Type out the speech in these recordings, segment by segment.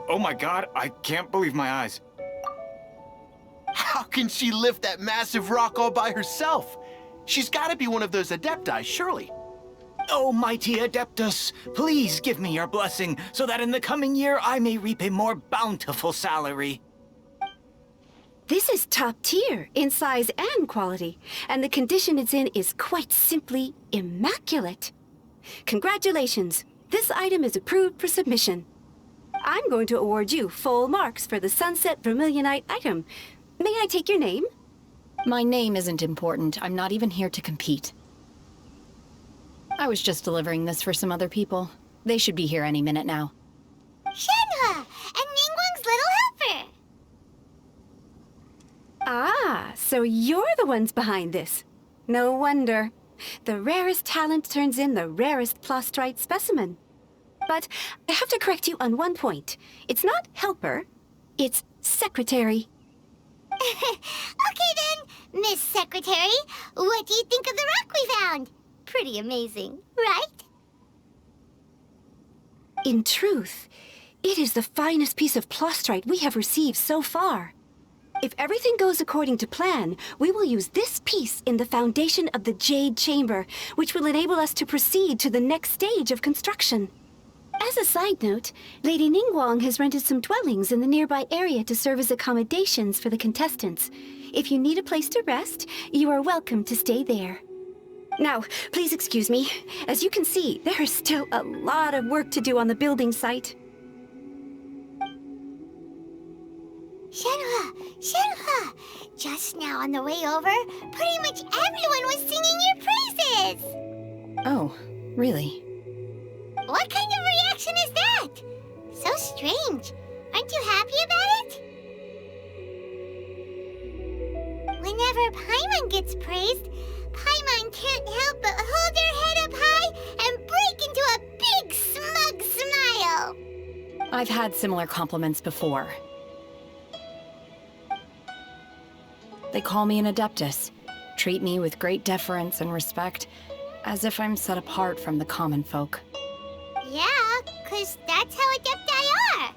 Oh my god, I can't believe my eyes. How can she lift that massive rock all by herself? She's gotta be one of those adepti, surely. Oh, mighty Adeptus, please give me your blessing so that in the coming year I may reap a more bountiful salary. This is top tier in size and quality, and the condition it's in is quite simply immaculate. Congratulations, this item is approved for submission. I'm going to award you full marks for the Sunset Vermilionite item. May I take your name? My name isn't important. I'm not even here to compete. I was just delivering this for some other people. They should be here any minute now. Shenhe! And Ningguang's little helper! Ah, so you're the ones behind this. No wonder. The rarest talent turns in the rarest plastrite specimen. But I have to correct you on one point. It's not helper, it's secretary. Okay then, Miss Secretary, what do you think of the rock we found? Pretty amazing, right? In truth, it is the finest piece of plastrite we have received so far. If everything goes according to plan, we will use this piece in the foundation of the Jade Chamber, which will enable us to proceed to the next stage of construction. As a side note, Lady Ningguang has rented some dwellings in the nearby area to serve as accommodations for the contestants. If you need a place to rest, you are welcome to stay there. Now, please excuse me. As you can see, there is still a lot of work to do on the building site. Shenhe! Just now on the way over, pretty much everyone was singing your praises! Oh, really? What kind of reaction is that? So strange. Aren't you happy about it? Whenever Paimon gets praised, Paimon can't help but hold her head up high and break into a big smug smile. I've had similar compliments before. They call me an Adeptus, treat me with great deference and respect, as if I'm set apart from the common folk. Yeah, 'cause that's how adepti are.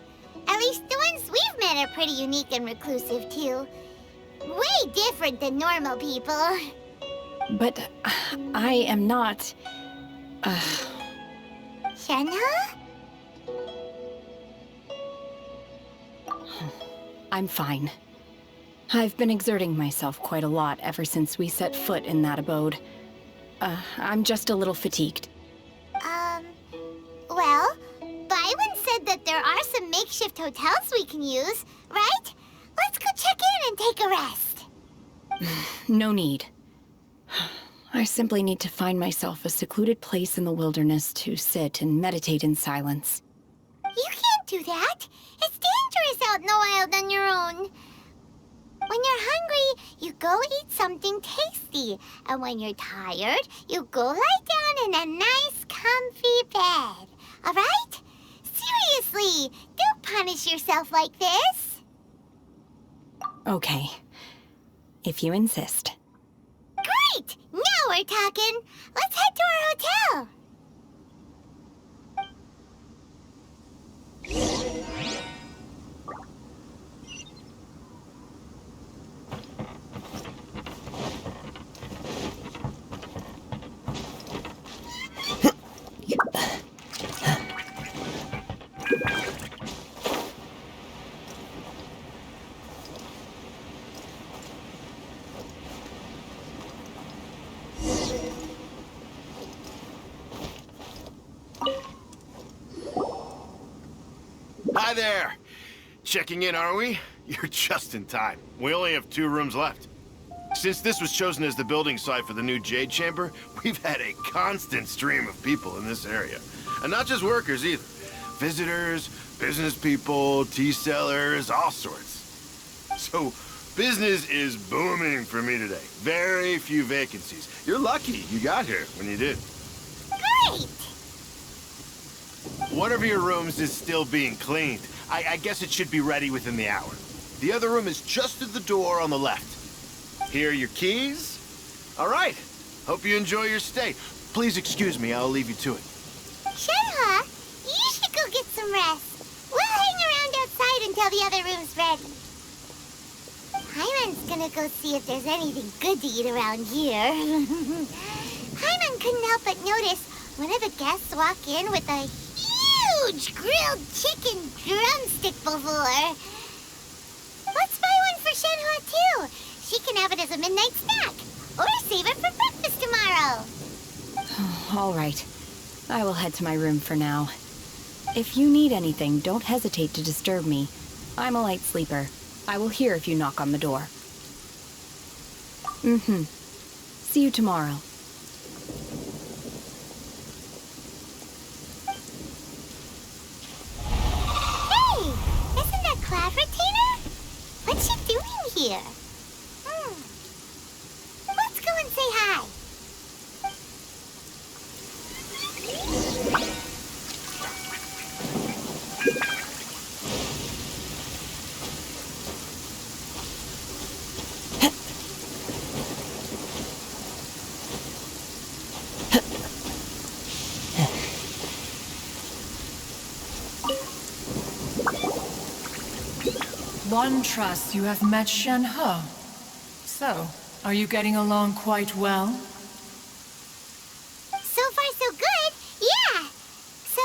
At least the ones we've met are pretty unique and reclusive, too. Way different than normal people. But I am not... Shenhe? I'm fine. I've been exerting myself quite a lot ever since we set foot in that abode. I'm just a little fatigued. Well, Byron said that there are some makeshift hotels we can use, right? Let's go check in and take a rest. No need. I simply need to find myself a secluded place in the wilderness to sit and meditate in silence. You can't do that. It's dangerous out in the wild on your own. When you're hungry, you go eat something tasty. And when you're tired, you go lie down in a nice, comfy bed. All right? Seriously, don't punish yourself like this. Okay. If you insist. Great! Now we're talking. Let's head to our hotel. Hi there! Checking in, are we? You're just in time. We only have 2 rooms left. Since this was chosen as the building site for the new Jade Chamber, we've had a constant stream of people in this area. And not just workers either. Visitors, business people, tea sellers, all sorts. So, Business is booming for me today. Very few vacancies. You're lucky you got here when you did. Great! One of your rooms is still being cleaned. I guess it should be ready within the hour. The other room is just at the door on the left. Here are your keys. All right. Hope you enjoy your stay. Please excuse me, I'll leave you to it. Shenhe, you should go get some rest. We'll hang around outside until the other room's ready. Hyman's gonna go see if there's anything good to eat around here. Hyman couldn't help but notice one of the guests walk in with a huge grilled chicken drumstick before. Let's buy one for Shenhe too. She can have it as a midnight snack. Or save it for breakfast tomorrow. All right. I will head to my room for now. If you need anything, don't hesitate to disturb me. I'm a light sleeper. I will hear if you knock on the door. See you tomorrow. Hey! Isn't that Cloud Retainer? What's she doing here? Let's go and say hi. One trusts you have met Shenhe. So, are you getting along quite well? So far, so good. Yeah. So,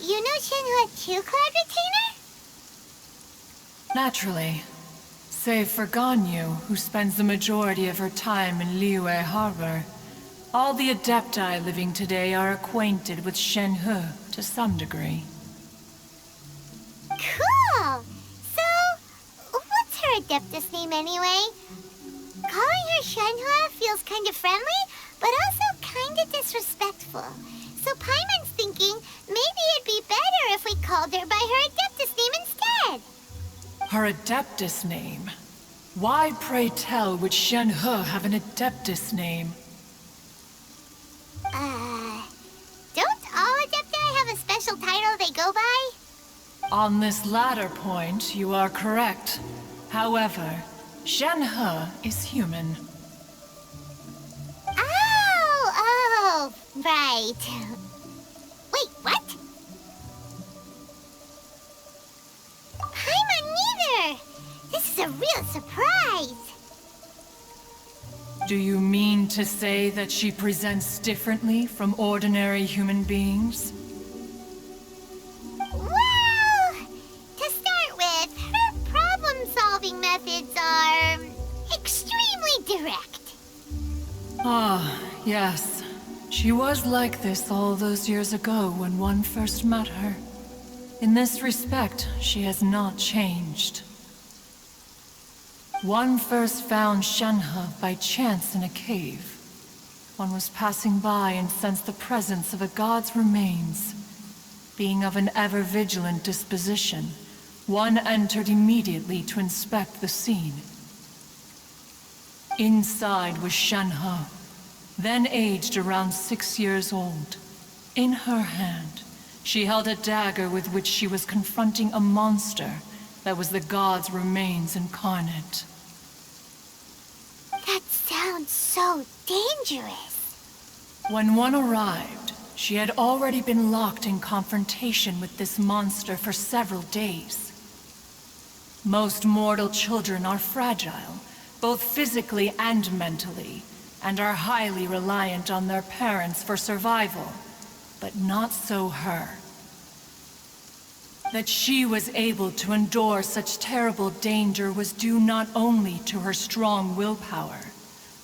you know Shenhe too, Cloud Retainer? Naturally. Save for Ganyu, who spends the majority of her time in Liyue Harbor. All the Adepti living today are acquainted with Shenhe to some degree. Cool. So, what's her Adeptus name anyway? Calling her Shenhe feels kind of friendly, but also kind of disrespectful. So Paimon's thinking maybe it'd be better if we called her by her Adeptus name instead. Her Adeptus name? Why, pray tell, would Shenhe have an Adeptus name? Don't all Adepti have a special title they go by? On this latter point, you are correct. However, Shenhe is human. Oh, right. Wait, what? Paimon neither! This is a real surprise! Do you mean to say that she presents differently from ordinary human beings? Well, to start with, her problem-solving methods are extremely direct. Ah, yes. She was like this all those years ago when one first met her. In this respect, she has not changed. One first found Shenhe by chance in a cave. One was passing by and sensed the presence of a god's remains. Being of an ever-vigilant disposition, one entered immediately to inspect the scene. Inside was Shenhe, then aged around 6 years old. In her hand, she held a dagger with which she was confronting a monster that was the god's remains incarnate. That sounds so dangerous. When one arrived, she had already been locked in confrontation with this monster for several days. Most mortal children are fragile, both physically and mentally, and are highly reliant on their parents for survival. But not so her. That she was able to endure such terrible danger was due not only to her strong willpower,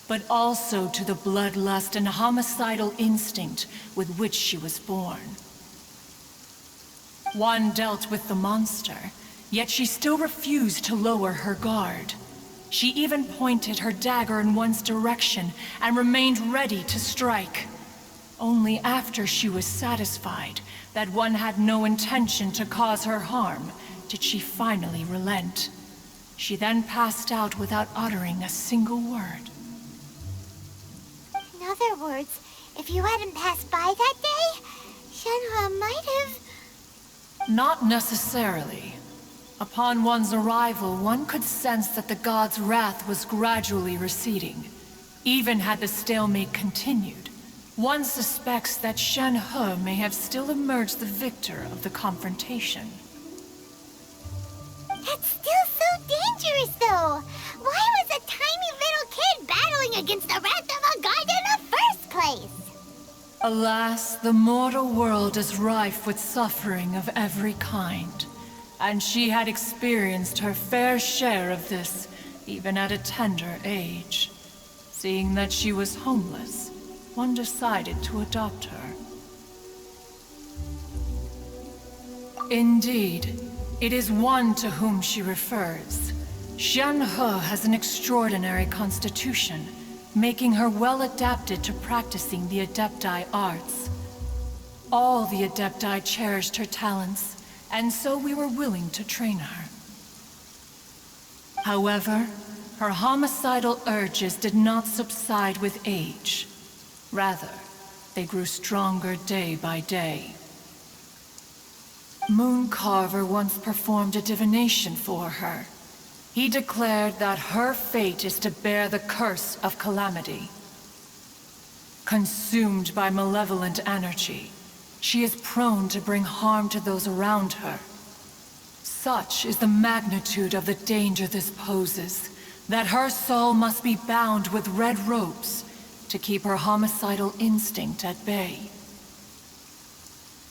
but also to the bloodlust and homicidal instinct with which she was born. One dealt with the monster, yet she still refused to lower her guard. She even pointed her dagger in one's direction and remained ready to strike. Only after she was satisfied that one had no intention to cause her harm did she finally relent. She then passed out without uttering a single word. In other words, if you hadn't passed by that day, Shenhe might have... Not necessarily. Upon one's arrival, one could sense that the god's wrath was gradually receding. Even had the stalemate continued, one suspects that Shenhe may have still emerged the victor of the confrontation. That's still so dangerous, though! Why was a tiny little kid battling against the wrath of a god in the first place? Alas, the mortal world is rife with suffering of every kind. And she had experienced her fair share of this, even at a tender age. Seeing that she was homeless, one decided to adopt her. Indeed, it is one to whom she refers. Shenhe has an extraordinary constitution, making her well adapted to practicing the Adepti arts. All the Adepti cherished her talents, and so we were willing to train her. However, her homicidal urges did not subside with age. Rather, they grew stronger day by day. Mooncarver once performed a divination for her. He declared that her fate is to bear the curse of calamity. Consumed by malevolent energy, she is prone to bring harm to those around her. Such is the magnitude of the danger this poses, that her soul must be bound with red ropes to keep her homicidal instinct at bay.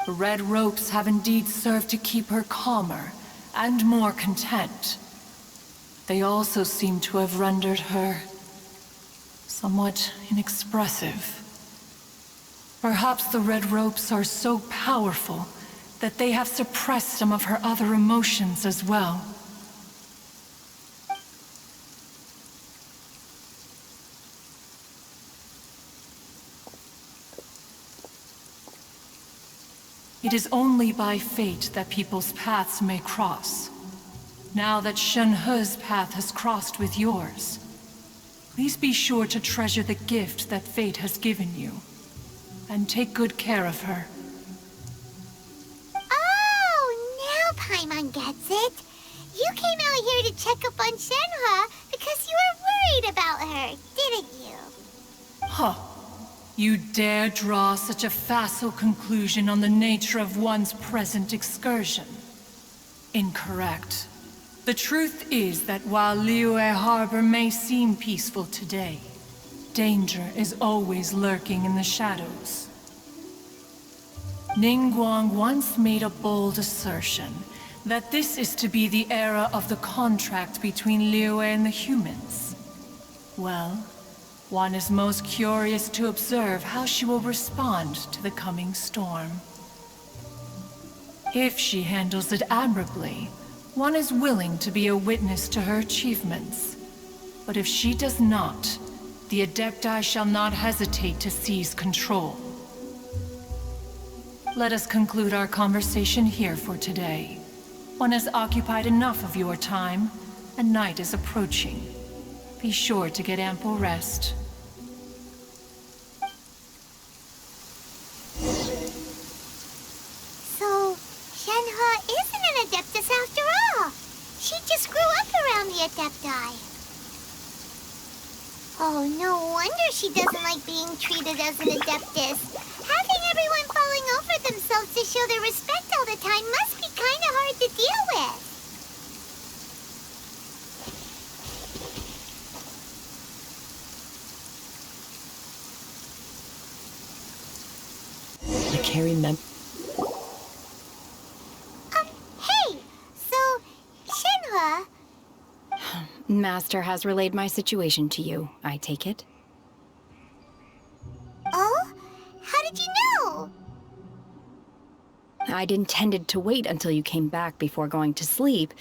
The red ropes have indeed served to keep her calmer and more content. They also seem to have rendered her somewhat inexpressive. Perhaps the red ropes are so powerful that they have suppressed some of her other emotions as well. It is only by fate that people's paths may cross. Now that Shenhe's path has crossed with yours, please be sure to treasure the gift that fate has given you, and take good care of her. Oh, now Paimon gets it. You came out here to check up on Shenhe because you were worried about her, didn't you? Huh. You dare draw such a facile conclusion on the nature of one's present excursion? Incorrect. The truth is that while Liyue Harbor may seem peaceful today, danger is always lurking in the shadows. Ningguang once made a bold assertion that this is to be the era of the contract between Liyue and the humans. Well, one is most curious to observe how she will respond to the coming storm. If she handles it admirably, one is willing to be a witness to her achievements. But if she does not, the Adepti shall not hesitate to seize control. Let us conclude our conversation here for today. One has occupied enough of your time, and night is approaching. Be sure to get ample rest. So, Shenhe isn't an Adeptus after all. She just grew up around the Adepti. Oh, no wonder she doesn't like being treated as an Adeptus. Having everyone falling over themselves to show their respect all the time must be kind of hard to deal with. Hey! So, Shenhe... Master has relayed my situation to you, I take it? Oh? How did you know? I'd intended to wait until you came back before going to sleep,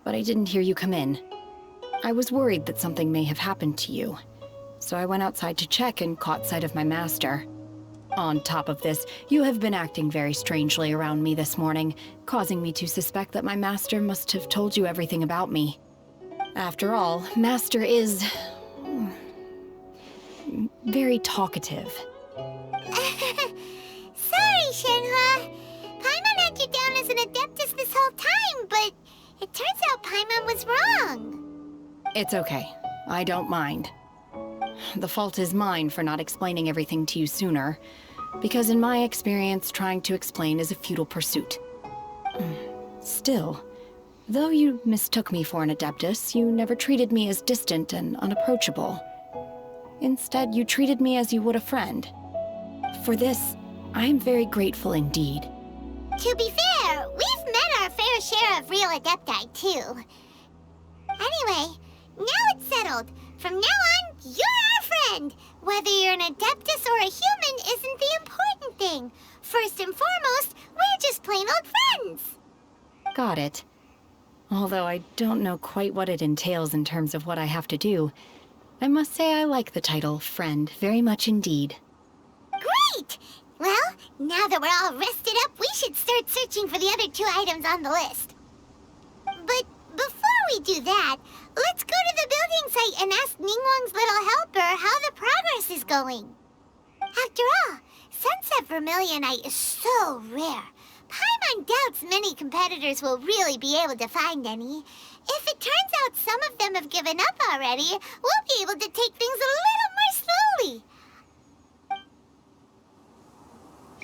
but I didn't hear you come in. I was worried that something may have happened to you, so I went outside to check and caught sight of my master. On top of this, you have been acting very strangely around me this morning, causing me to suspect that my master must have told you everything about me. After all, Master is... very talkative. Sorry, Shenhe. Paimon had you down as an adeptus this whole time, but it turns out Paimon was wrong. It's okay. I don't mind. The fault is mine for not explaining everything to you sooner, because in my experience, trying to explain is a futile pursuit. Still, though you mistook me for an adeptus, you never treated me as distant and unapproachable. Instead, you treated me as you would a friend. For this, I am very grateful indeed. To be fair, we've met our fair share of real adepti, too. Anyway, now it's settled. From now on, you're our friend. Whether you're an adeptus or a human isn't the important thing. First and foremost, we're just plain old friends. Got it. Although I don't know quite what it entails in terms of what I have to do, I must say I like the title, Friend, very much indeed. Great! Well, now that we're all rested up, we should start searching for the other 2 items on the list. But before we do that, let's go to the building site and ask Ningguang's little helper how the progress is going. After all, Sunset Vermilionite is so rare. Paimon doubts many competitors will really be able to find any. If it turns out some of them have given up already, we'll be able to take things a little more slowly.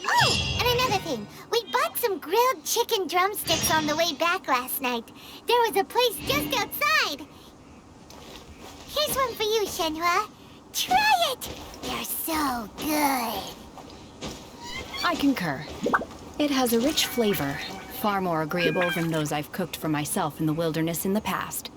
Oh, and another thing. We bought some grilled chicken drumsticks on the way back last night. There was a place just outside. Here's one for you, Shenhe. Try it! They're so good. I concur. It has a rich flavor, far more agreeable than those I've cooked for myself in the wilderness in the past.